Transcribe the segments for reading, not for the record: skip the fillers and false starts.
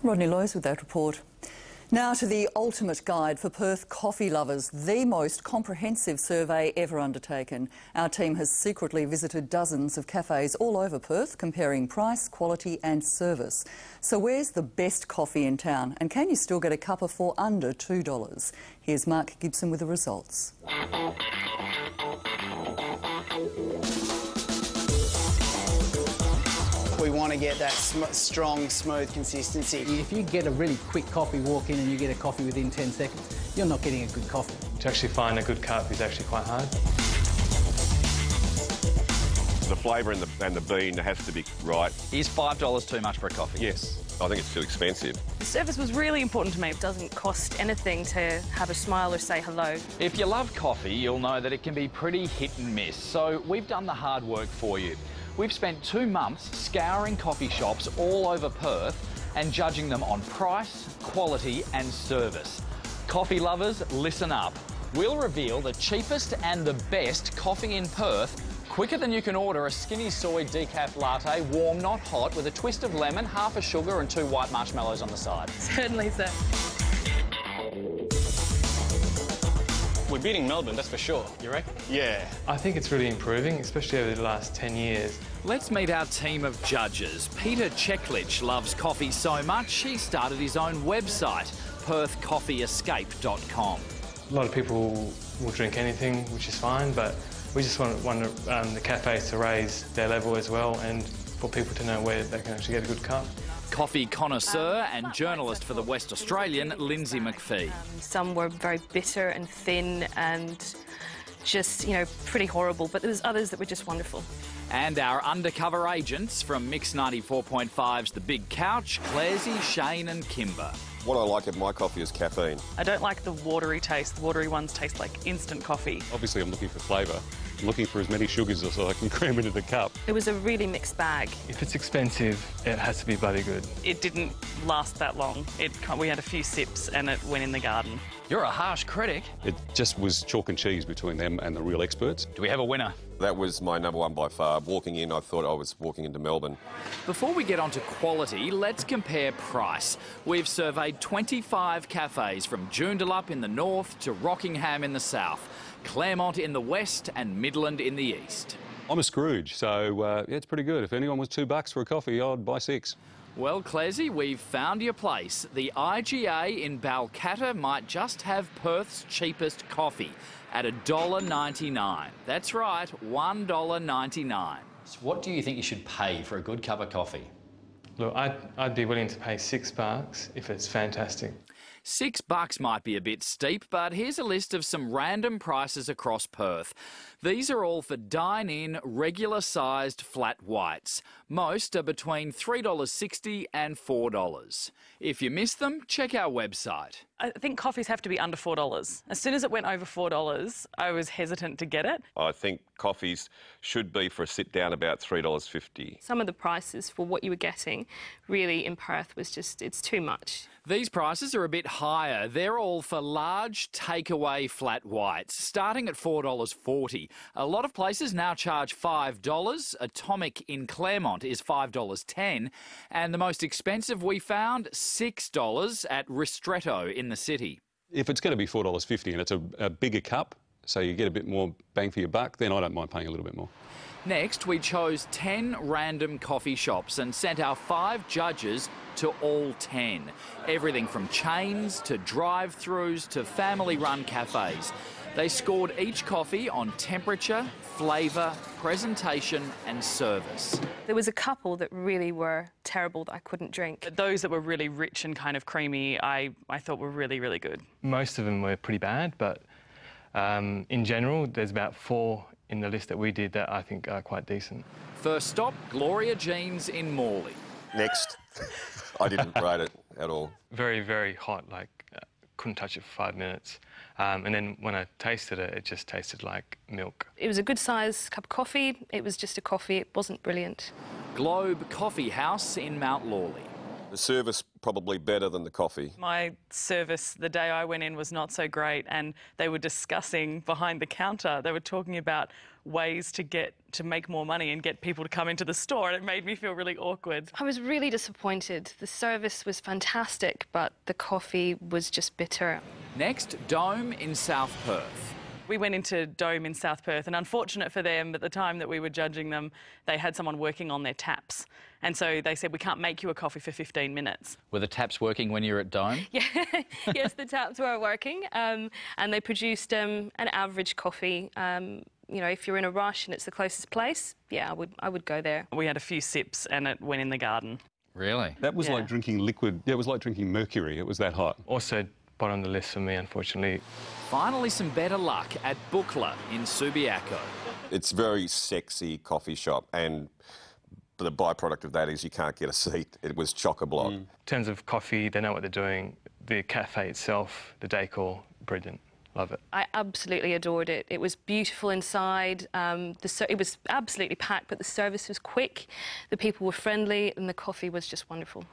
Rodney Loyes with that report. Now to the ultimate guide for Perth coffee lovers, the most comprehensive survey ever undertaken. Our team has secretly visited dozens of cafes all over Perth, comparing price, quality and service. So where's the best coffee in town, and can you still get a cuppa for under $2? Here's Mark Gibson with the results. We want to get that strong, smooth consistency. If you get a really quick coffee, walk in and you get a coffee within 10 seconds, you're not getting a good coffee. To actually find a good cup is actually quite hard. The flavour and the bean has to be right. Is $5 too much for a coffee? Yes, I think it's too expensive. The service was really important to me. It doesn't cost anything to have a smile or say hello. If you love coffee, you'll know that it can be pretty hit and miss, so we've done the hard work for you. We've spent 2 months scouring coffee shops all over Perth and judging them on price, quality and service. Coffee lovers, listen up. We'll reveal the cheapest and the best coffee in Perth quicker than you can order a skinny soy decaf latte, warm, not hot, with a twist of lemon, half a sugar and 2 white marshmallows on the side. Certainly, sir. We're beating Melbourne, that's for sure. You reckon? Yeah. I think it's really improving, especially over the last 10 years. Let's meet our team of judges. Peter Cheklich loves coffee so much he started his own website, perthcoffeeescape.com. A lot of people will drink anything, which is fine, but we just want the cafes to raise their level as well and for people to know where they can actually get a good cup. Coffee connoisseur and journalist for the West Australian, Lindsay McPhee. Some were very bitter and thin and just, pretty horrible, but there was others that were just wonderful. And our undercover agents from Mix 94.5's The Big Couch, Claresy, Shane and Kimber. What I like in my coffee is caffeine. I don't like the watery taste. The watery ones taste like instant coffee. Obviously, I'm looking for flavour. I'm looking for as many sugars as I can cram into the cup. It was a really mixed bag. If it's expensive, it has to be bloody good. It didn't last that long. We had a few sips and it went in the garden. You're a harsh critic. It just was chalk and cheese between them and the real experts. Do we have a winner? That was my number one by far. Walking in, I thought I was walking into Melbourne. Before we get on to quality, let's compare price. We've surveyed 25 cafes from Joondalup in the north to Rockingham in the south, Claremont in the west and Midland in the east. I'm a Scrooge, so yeah, it's pretty good. If anyone was $2 for a coffee, I'd buy 6. Well, Claresy, we've found your place. The IGA in Balcatta might just have Perth's cheapest coffee at $1.99. That's right, $1.99. So what do you think you should pay for a good cup of coffee? Look, I'd be willing to pay $6 if it's fantastic. $6 might be a bit steep, but here's a list of some random prices across Perth. These are all for dine-in, regular-sized flat whites. Most are between $3.60 and $4. If you miss them, check our website. I think coffees have to be under $4. As soon as it went over $4, I was hesitant to get it. I think coffees should be for a sit-down about $3.50. Some of the prices for what you were getting really in Perth was just, it's too much. These prices are a bit higher. They're all for large takeaway flat whites, starting at $4.40. A lot of places now charge $5. Atomic in Claremont is $5.10. And the most expensive we found, $6 at Ristretto in the city. If it's going to be $4.50 and it's a bigger cup, so you get a bit more bang for your buck, then I don't mind paying a little bit more. Next, we chose 10 random coffee shops and sent our 5 judges to all 10. Everything from chains to drive-thrus to family-run cafes. They scored each coffee on temperature, flavour, presentation and service. There was a couple that really were terrible that I couldn't drink. Those that were really rich and kind of creamy, I thought were really, really good. Most of them were pretty bad, but in general, there's about 4 in the list that we did that I think are quite decent. First stop, Gloria Jeans in Morley. Next. I didn't rate it at all. Very, very hot, couldn't touch it for 5 minutes. And then when I tasted it, it just tasted like milk. It was a good size cup of coffee. It was just a coffee. It wasn't brilliant. Globe Coffee House in Mount Lawley. The service probably better than the coffee. My service the day I went in was not so great, and they were discussing behind the counter, they were talking about ways to make more money and get people to come into the store, and it made me feel really awkward. I was really disappointed. The service was fantastic, but the coffee was just bitter. Next, Dome in South Perth. We went into Dome in South Perth, and unfortunate for them, at the time that we were judging them, they had someone working on their taps. And so they said, we can't make you a coffee for 15 minutes. Were the taps working when you were at Dome? Yeah, yes, the taps were working, and they produced an average coffee. You know, if you're in a rush and it's the closest place, yeah, I would go there. We had a few sips and it went in the garden. Really? That was like drinking liquid. Yeah, it was like drinking mercury. It was that hot. Also, bottom of the list for me, unfortunately. Finally, some better luck at Buchla in Subiaco. It's a very sexy coffee shop, and the byproduct of that is you can't get a seat. It was chock-a-block. In terms of coffee, they know what they're doing. The cafe itself, the decor, brilliant. Love it. I absolutely adored it. It was beautiful inside. It was absolutely packed, but the service was quick. The people were friendly, and the coffee was just wonderful.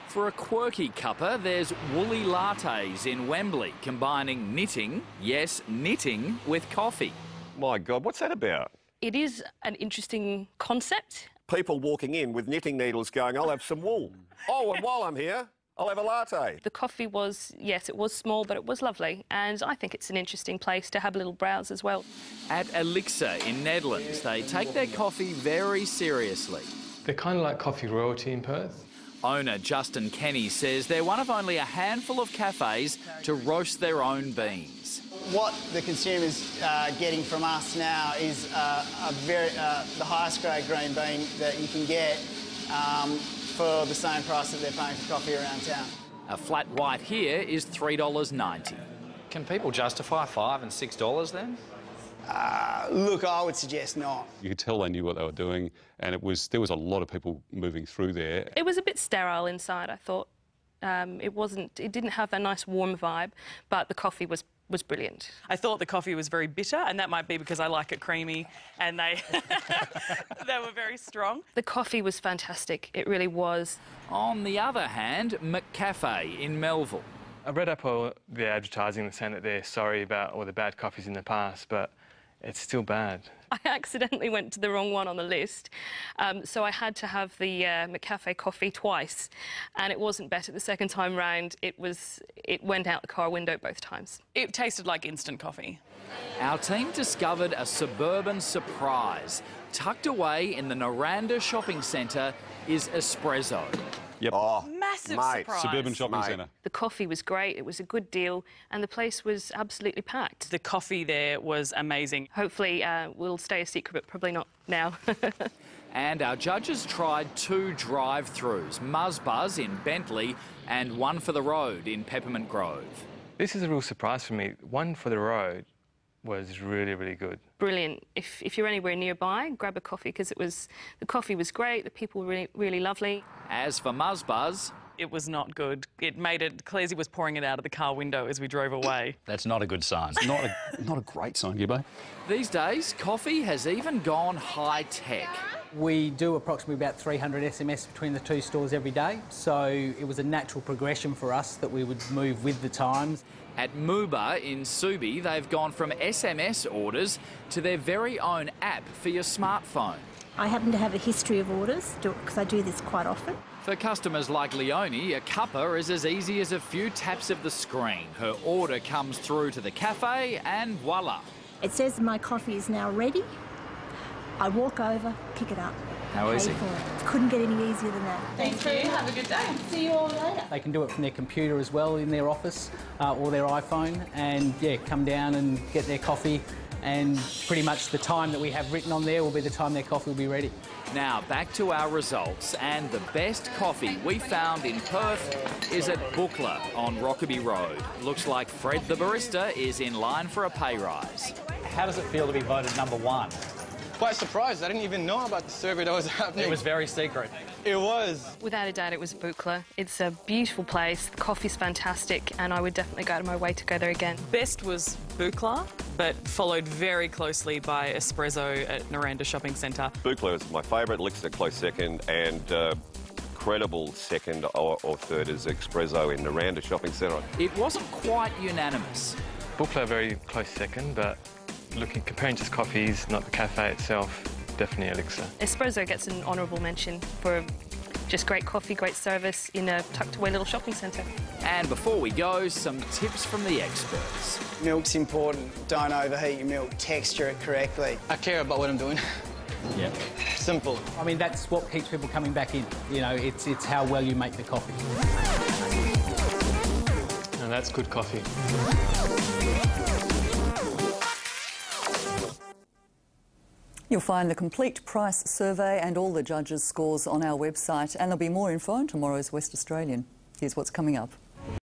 For a quirky cuppa, there's woolly lattes in Wembley, combining knitting, yes, knitting, with coffee. My God, what's that about? It is an interesting concept. People walking in with knitting needles going, I'll have some wool. Oh, and while I'm here, I'll have a latte. The coffee was, yes, it was small, but it was lovely. And I think it's an interesting place to have a little browse as well. At Elixir in Netherlands, they take their coffee very seriously. They're kind of like coffee royalty in Perth. Owner Justin Kenny says they're one of only a handful of cafes to roast their own beans. What the consumer's getting from us now is the highest grade green bean that you can get for the same price that they're paying for coffee around town. A flat white here is $3.90. Can people justify $5 and $6 then? Look, I would suggest not. You could tell they knew what they were doing, and there was a lot of people moving through there. It was a bit sterile inside, I thought. It didn't have a nice warm vibe, but the coffee was brilliant. I thought the coffee was very bitter, and that might be because I like it creamy, and they were very strong. The coffee was fantastic. It really was. On the other hand, McCafe in Melville. I read up all the advertising saying that they're sorry about all the bad coffees in the past, but it's still bad. I accidentally went to the wrong one on the list, so I had to have the McCafe coffee twice, and it wasn't better the second time round. It went out the car window both times. It tasted like instant coffee. Our team discovered a suburban surprise. Tucked away in the Noranda shopping centre is Espresso. Yep. Oh, Massive mate. surprise. Suburban shopping centre. The coffee was great. It was a good deal, and the place was absolutely packed. The coffee there was amazing. Hopefully, we'll stay a secret, but probably not now. And our judges tried 2 drive-thrus, Muzz Buzz in Bentley and One for the Road in Peppermint Grove. This is a real surprise for me. One for the road was really, really good. Brilliant. If you're anywhere nearby, grab a coffee because the coffee was great. The people were really, really lovely. As for Muzz Buzz, It was not good. It made it... Clearsy was pouring it out of the car window as we drove away. That's not a good sign. Not a great sign, Gibbo. these days coffee has even gone high-tech. We do approximately about 300 SMS between the 2 stores every day, so it was a natural progression for us that we would move with the times. At Mooba in Subi, they've gone from SMS orders to their very own app for your smartphone. I happen to have a history of orders because I do this quite often. For customers like Leonie, a cuppa is as easy as a few taps of the screen. Her order comes through to the cafe and voila. It says my coffee is now ready. I walk over, pick it up. How easy? Pay for it. Couldn't get any easier than that. Thank you. Have a good day. See you all later. They can do it from their computer as well in their office or their iPhone, and yeah, come down and get their coffee, and pretty much the time that we have written on there will be the time their coffee will be ready. Now back to our results, and the best coffee we found in Perth is at Buchla on Rockaby Road. Looks like Fred the barista is in line for a pay rise. How does it feel to be voted #1? Quite surprised. I didn't even know about the survey that was happening. It was very secret. It was. Without a doubt, it was Buchla. It's a beautiful place. The coffee's fantastic, and I would definitely go out of my way to go there again. Best was Buchla, but followed very closely by Espresso at Noranda Shopping Centre. Buchla is my favourite, Elixir close second, and incredible second or third is Espresso in Naranda Shopping Centre. It wasn't quite unanimous. Bookler very close second, but comparing just coffees, not the cafe itself, definitely Elixir. Espresso gets an honourable mention for just great coffee, great service in a tucked-away little shopping centre. And before we go, some tips from the experts. Milk's important. Don't overheat your milk. Texture it correctly. I care about what I'm doing. Yeah. Simple. I mean, that's what keeps people coming back in. You know, it's how well you make the coffee. And that's good coffee. You'll find the complete price survey and all the judges' scores on our website, and there'll be more info on tomorrow's West Australian. Here's what's coming up.